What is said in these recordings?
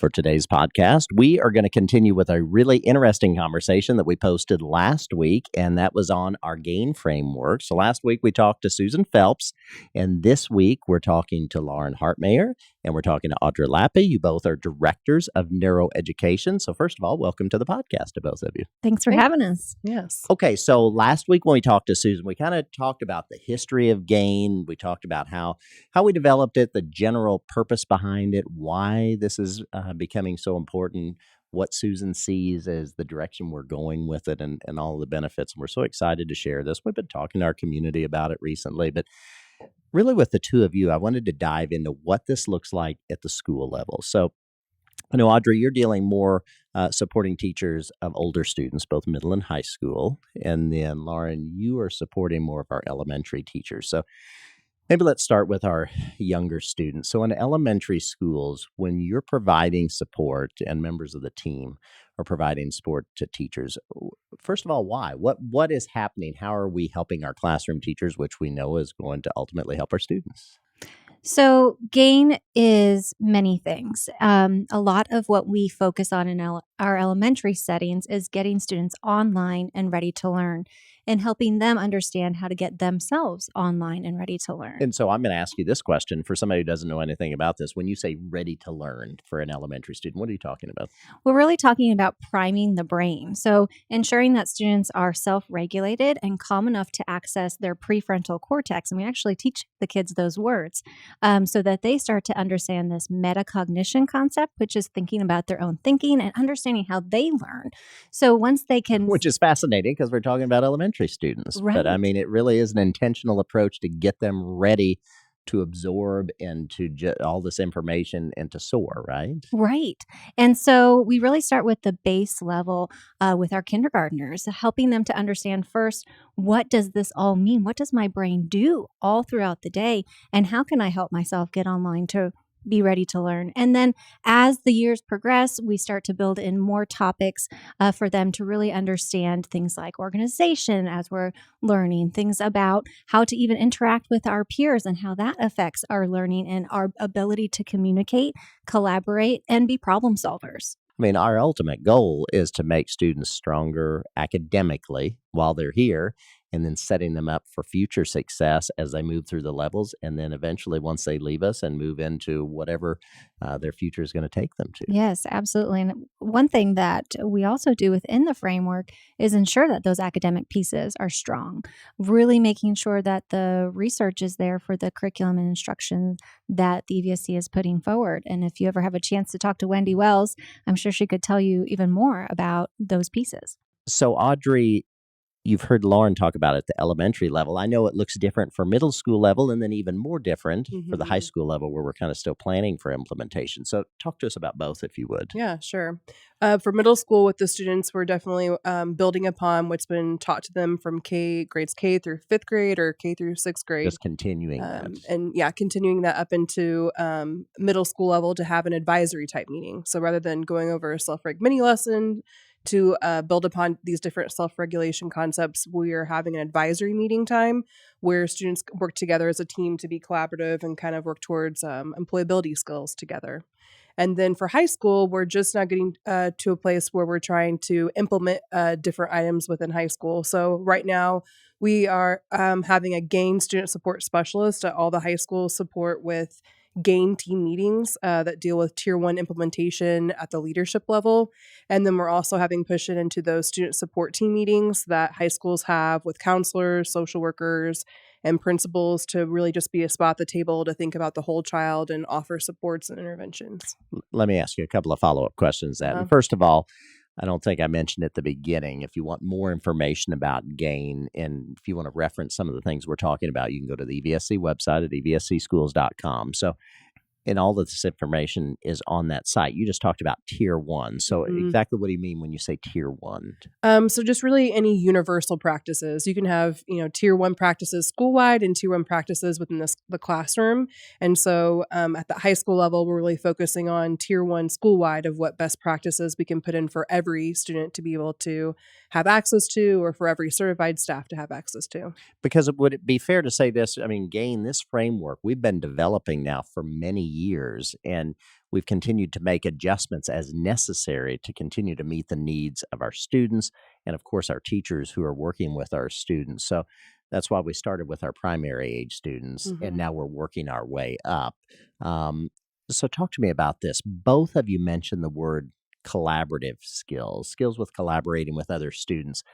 for today's podcast. We are going to continue with a really interesting conversation that we posted last week, and that was on our GAIN framework. So last week we talked to Susan Phelps, and this week we're talking to Lauren Hartmayer, and we're talking to Audrey Lappe. You both are directors of Neuroeducation. So first of all, welcome to the podcast to both of you. Thanks for having us. Yes. Okay, so last week when we talked to Susan, we kind of talked about the history of GAIN. We talked about how we developed it, the general purpose behind it, why this is becoming so important, what Susan sees as the direction we're going with it, and all of the benefits. And we're so excited to share this. We've been talking to our community about it recently, but really with the two of you, I wanted to dive into what this looks like at the school level. So I know, Audrey, you're dealing more supporting teachers of older students, both middle and high school. And then, Lauren, you are supporting more of our elementary teachers. So maybe let's start with our younger students. So in elementary schools, when you're providing support and members of the team are providing support to teachers, first of all, why? What is happening? How are we helping our classroom teachers, which we know is going to ultimately help our students? So GAIN is many things. A lot of what we focus on in our elementary settings is getting students online and ready to learn and helping them understand how to get themselves online and ready to learn. And so I'm going to ask you this question for somebody who doesn't know anything about this. When you say ready to learn for an elementary student, what are you talking about? We're really talking about priming the brain. So ensuring that students are self-regulated and calm enough to access their prefrontal cortex. And we actually teach the kids those words so that they start to understand this metacognition concept, which is thinking about their own thinking and understanding how they learn. So once they can... Which is fascinating because we're talking about elementary students. Right. But I mean, it really is an intentional approach to get them ready to absorb and to all this information and to soar, right? Right. And so we really start with the base level with our kindergartners, helping them to understand first, what does this all mean? What does my brain do all throughout the day? And how can I help myself get online to be ready to learn? And then as the years progress, we start to build in more topics for them to really understand things like organization as we're learning, things about how to even interact with our peers and how that affects our learning and our ability to communicate, collaborate, and be problem solvers. I mean, our ultimate goal is to make students stronger academically while they're here, and then setting them up for future success as they move through the levels. And then eventually, once they leave us and move into whatever their future is going to take them to. Yes, absolutely. And one thing that we also do within the framework is ensure that those academic pieces are strong, really making sure that the research is there for the curriculum and instruction that the EVSC is putting forward. And if you ever have a chance to talk to Wendy Wells, I'm sure she could tell you even more about those pieces. So, Audrey, you've heard Lauren talk about it at the elementary level. I know it looks different for middle school level and then even more different for the high school level where we're kind of still planning for implementation. So talk to us about both, if you would. Yeah, sure. For middle school with the students, we're definitely building upon what's been taught to them from grades K through 5th grade or K through 6th grade. Just continuing that. And yeah, continuing that up into middle school level to have an advisory type meeting. So rather than going over a self-reg mini lesson, to build upon these different self-regulation concepts, we are having an advisory meeting time where students work together as a team to be collaborative and kind of work towards employability skills together. And then for high school, we're just now getting to a place where we're trying to implement different items within high school. So right now, we are having a GAIN student support specialist at all the high schools support with GAIN team meetings that deal with Tier 1 implementation at the leadership level. And then we're also having push it into those student support team meetings that high schools have with counselors, social workers, and principals to really just be a spot at the table to think about the whole child and offer supports and interventions. Let me ask you a couple of follow-up questions then. First of all, I don't think I mentioned at the beginning, if you want more information about GAIN and if you want to reference some of the things we're talking about, you can go to the EVSC website at evscschools.com. So, and all of this information is on that site. You just talked about Tier 1. So exactly what do you mean when you say Tier 1? So just really any universal practices. You can have, Tier 1 practices school-wide and Tier 1 practices within the classroom. And so at the high school level, we're really focusing on Tier 1 school-wide of what best practices we can put in for every student to be able to have access to or for every certified staff to have access to. Because would it be fair to say this? I mean, GAIN, this framework, we've been developing now for many years, and we've continued to make adjustments as necessary to continue to meet the needs of our students and, of course, our teachers who are working with our students. So that's why we started with our primary age students, and Mhm. now we're working our way up. Um, so, talk to me about this. Both of you mentioned the word collaborative skills, skills with collaborating with other students.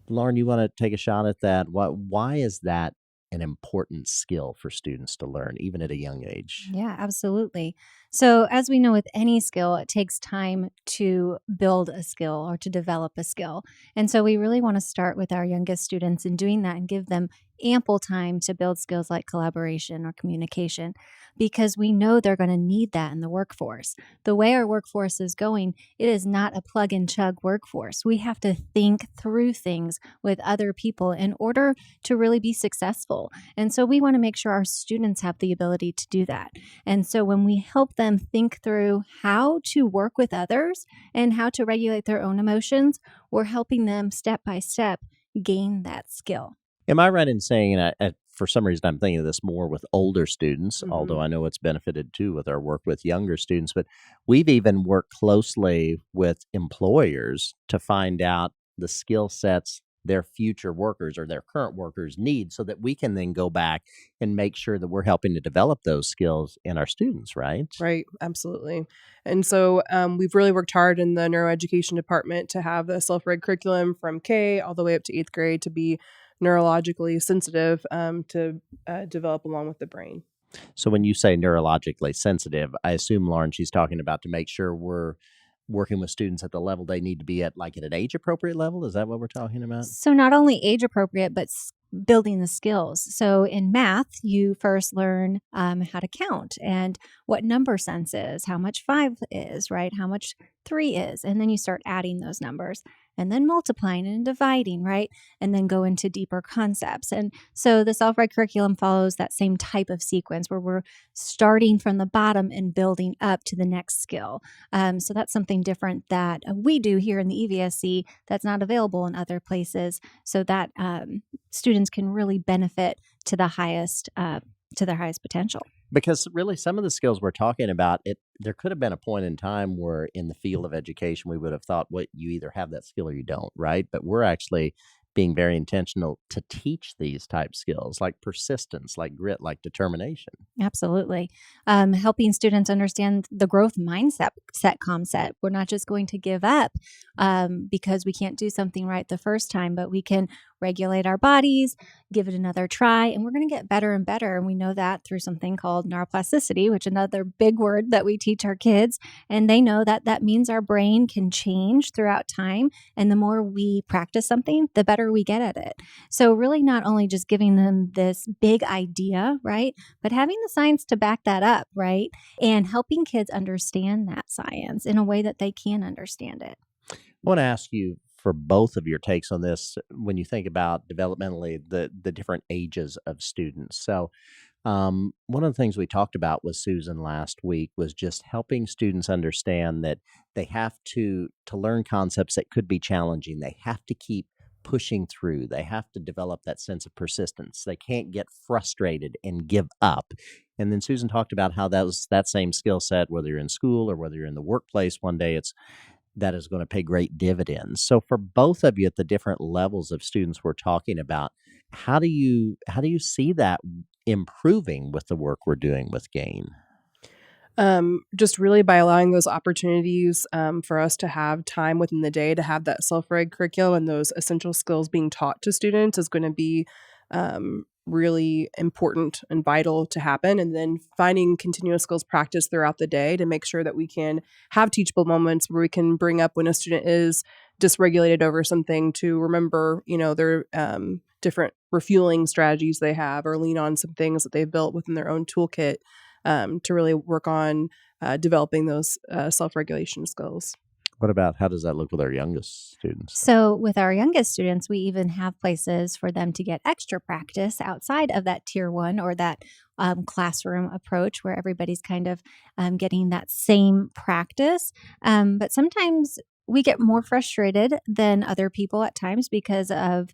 Lauren, you want to take a shot at that? Why is that an important skill for students to learn, even at a young age? Yeah, absolutely. So, as we know with any skill, it takes time to build a skill or to develop a skill. And so, we really want to start with our youngest students in doing that and give them ample time to build skills like collaboration or communication because we know they're going to need that in the workforce. The way our workforce is going, it is not a plug and chug workforce. We have to think through things with other people in order to really be successful. And so we want to make sure our students have the ability to do that. And so when we help them think through how to work with others and how to regulate their own emotions, we're helping them step by step gain that skill. Am I right in saying, and for some reason, I'm thinking of this more with older students, although Mhm. I know it's benefited too with our work with younger students, but we've even worked closely with employers to find out the skill sets their future workers or their current workers need so that we can then go back and make sure that we're helping to develop those skills in our students, right? Right, absolutely. And so we've really worked hard in the neuroeducation department to have the self-reg curriculum from K all the way up to eighth grade to be neurologically sensitive to develop along with the brain. So when you say neurologically sensitive, I assume, Lauren, she's talking about to make sure we're working with students at the level they need to be at, like at an age appropriate level. Is that what we're talking about? So, not only age appropriate, but building the skills. So, in math, you first learn how to count and what number sense is, how much five is, right? How much three is. And then you start adding those numbers and then multiplying and dividing, right? And then go into deeper concepts. And so, the self reg curriculum follows that same type of sequence where we're starting from the bottom and building up to the next skill. So, that's something different that we do here in the EVSC that's not available in other places so that students can really benefit to the highest to their highest potential. Because really, some of the skills we're talking about, there could have been a point in time where in the field of education we would have thought, what you either have that skill or you don't, right? But we're actually being very intentional to teach these type skills like persistence, like grit, like determination. Absolutely. Helping students understand the growth mindset set concept. We're not just going to give up because we can't do something right the first time, but we can regulate our bodies, give it another try, and we're going to get better and better. And we know that through something called neuroplasticity, which is another big word that we teach our kids. And they know that that means our brain can change throughout time. And the more we practice something, the better we get at it. So, really, not only just giving them this big idea, right? But having the science to back that up, right? And helping kids understand that science in a way that they can understand it. I want to ask you for both of your takes on this when you think about developmentally the different ages of students. So, one of the things we talked about with Susan last week was just helping students understand that they have to learn concepts that could be challenging. They have to keep pushing through. They have to develop that sense of persistence. They can't get frustrated and give up. And then Susan talked about how that same skill set, whether you're in school or whether you're in the workplace one day, that is going to pay great dividends. So for both of you at the different levels of students we're talking about, how do you see that improving with the work we're doing with GAIN? Just really by allowing those opportunities for us to have time within the day to have that self-reg curriculum and those essential skills being taught to students is going to be really important and vital to happen. And then finding continuous skills practice throughout the day to make sure that we can have teachable moments where we can bring up when a student is dysregulated over something to remember, their different refueling strategies they have or lean on some things that they've built within their own toolkit to really work on developing those self-regulation skills. What about how does that look with our youngest students? So, with our youngest students, we even have places for them to get extra practice outside of that tier one or that classroom approach where everybody's kind of getting that same practice. But sometimes we get more frustrated than other people at times because of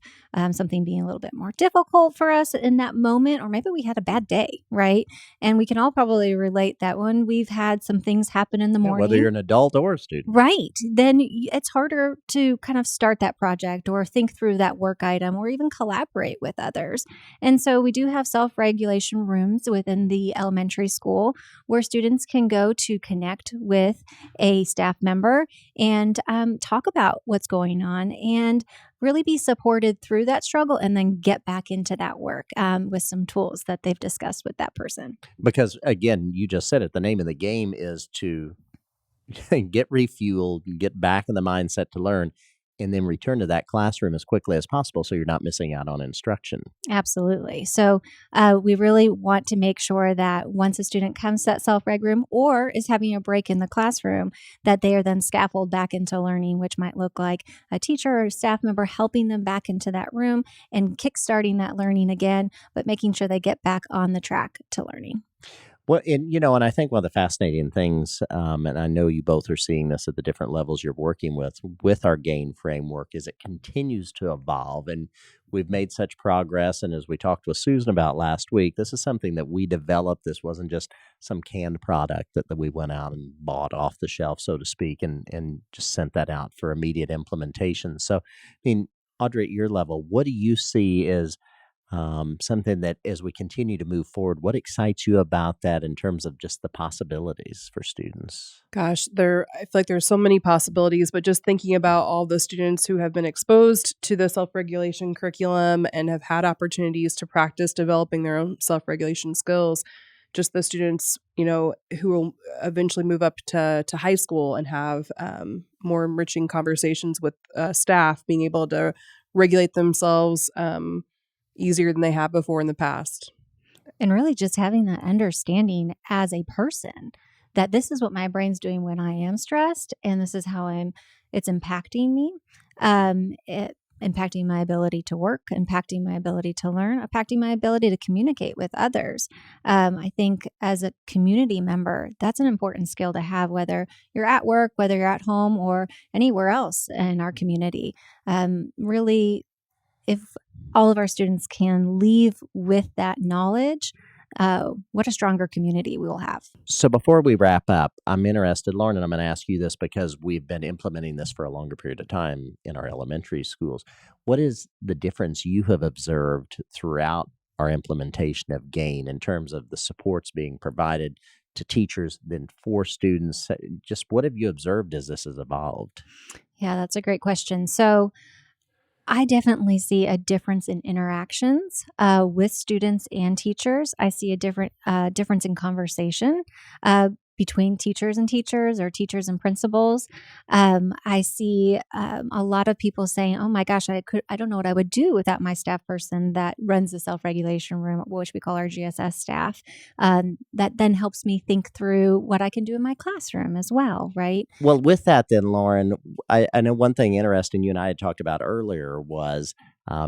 something being a little bit more difficult for us in that moment, or maybe we had a bad day, right? And we can all probably relate that when we've had some things happen in the Yeah, whether morning. you're an adult or a student. Right. Then it's harder to kind of start that project or think through that work item or even collaborate with others. And so we do have self regulation rooms within the elementary school where students can go to connect with a staff member and talk about what's going on and really be supported through that struggle and then get back into that work with some tools that they've discussed with that person. Because again, you just said it, the name of the game is to get refueled, get back in the mindset to learn, and then return to that classroom as quickly as possible so you're not missing out on instruction. Absolutely. So we really want to make sure that once a student comes to that self-reg room or is having a break in the classroom, that they are then scaffolded back into learning, which might look like a teacher or a staff member helping them back into that room and kickstarting that learning again, but making sure they get back on the track to learning. Well, and I think one of the fascinating things, and I know you both are seeing this at the different levels you're working with our GAIN framework, is it continues to evolve, and we've made such progress. And as we talked with Susan about last week, this is something that we developed. This wasn't just some canned product that we went out and bought off the shelf, so to speak, and just sent that out for immediate implementation. So, I mean, Audrey, at your level, what do you see as something that as we continue to move forward, what excites you about that in terms of just the possibilities for students? Gosh, I feel like there's so many possibilities, but just thinking about all the students who have been exposed to the self-regulation curriculum and have had opportunities to practice developing their own self-regulation skills, just the students, who will eventually move up to high school and have more enriching conversations with staff, being able to regulate themselves easier than they have before in the past. And really just having that understanding as a person that this is what my brain's doing when I am stressed, and this is how it's impacting me. Impacting my ability to work, impacting my ability to learn, impacting my ability to communicate with others. I think as a community member, that's an important skill to have, whether you're at work, whether you're at home, or anywhere else in our community. Really, if all of our students can leave with that knowledge, what a stronger community we will have. So before we wrap up, I'm interested, Lauren, and I'm going to ask you this because we've been implementing this for a longer period of time in our elementary schools. What is the difference you have observed throughout our implementation of GAIN in terms of the supports being provided to teachers, then for students? Just what have you observed as this has evolved? Yeah, that's a great question. So I definitely see a difference in interactions with students and teachers. I see a difference in conversation between teachers and teachers or teachers and principals. I see a lot of people saying, "Oh my gosh, I don't know what I would do without my staff person that runs the self-regulation room, which we call our GSS staff." That then helps me think through what I can do in my classroom as well, right? Well, with that, then, Lauren, I know one thing interesting you and I had talked about earlier was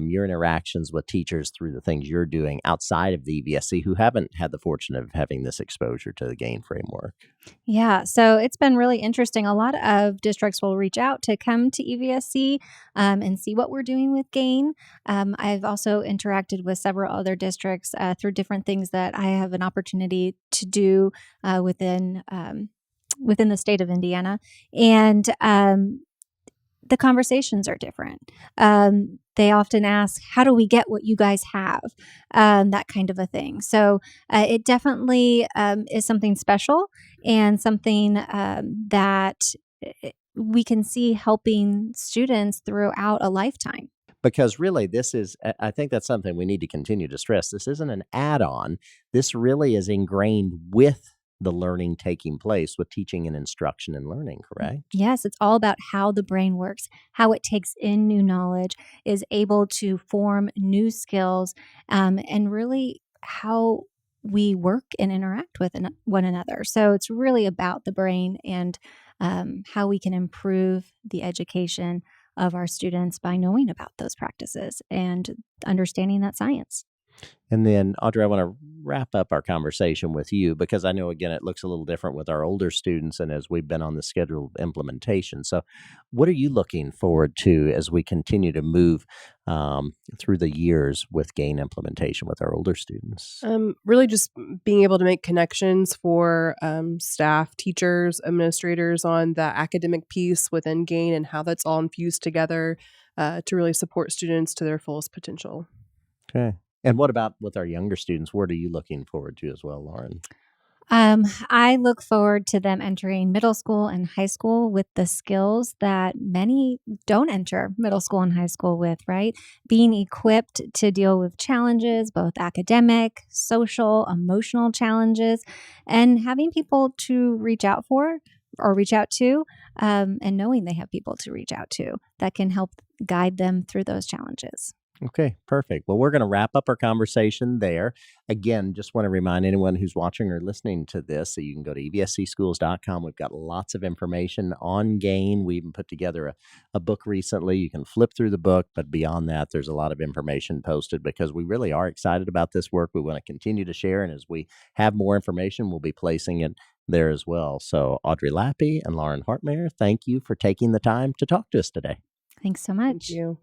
your interactions with teachers through the things you're doing outside of the EVSC who haven't had the fortune of having this exposure to the GAIN framework. Yeah, so it's been really interesting. A lot of districts will reach out to come to EVSC and see what we're doing with GAIN. I've also interacted with several other districts through different things that I have an opportunity to do within the state of Indiana, and the conversations are different. They often ask, "How do we get what you guys have?" That kind of a thing. So it definitely is something special and something that we can see helping students throughout a lifetime. Because really, I think that's something we need to continue to stress. This isn't an add on. This really is ingrained with the learning taking place with teaching and instruction and learning, correct? Yes, it's all about how the brain works, how it takes in new knowledge, is able to form new skills, and really how we work and interact with one another. So it's really about the brain and how we can improve the education of our students by knowing about those practices and understanding that science. And then, Audrey, I want to wrap up our conversation with you because I know, again, it looks a little different with our older students and as we've been on the schedule of implementation. So, what are you looking forward to as we continue to move through the years with GAIN implementation with our older students? Really just being able to make connections for staff, teachers, administrators on the academic piece within GAIN and how that's all infused together to really support students to their fullest potential. Okay. And what about with our younger students? What are you looking forward to as well, Lauren? I look forward to them entering middle school and high school with the skills that many don't enter middle school and high school with, right? Being equipped to deal with challenges, both academic, social, emotional challenges, and having people to reach out for or reach out to, and knowing they have people to reach out to that can help guide them through those challenges. Okay, perfect. Well, we're going to wrap up our conversation there. Again, just want to remind anyone who's watching or listening to this that you can go to evscschools.com. We've got lots of information on GAIN. We even put together a book recently. You can flip through the book, but beyond that, there's a lot of information posted because we really are excited about this work. We want to continue to share, and as we have more information, we'll be placing it there as well. So, Audrey Lappe and Lauren Hartmayer, thank you for taking the time to talk to us today. Thanks so Thank much. you.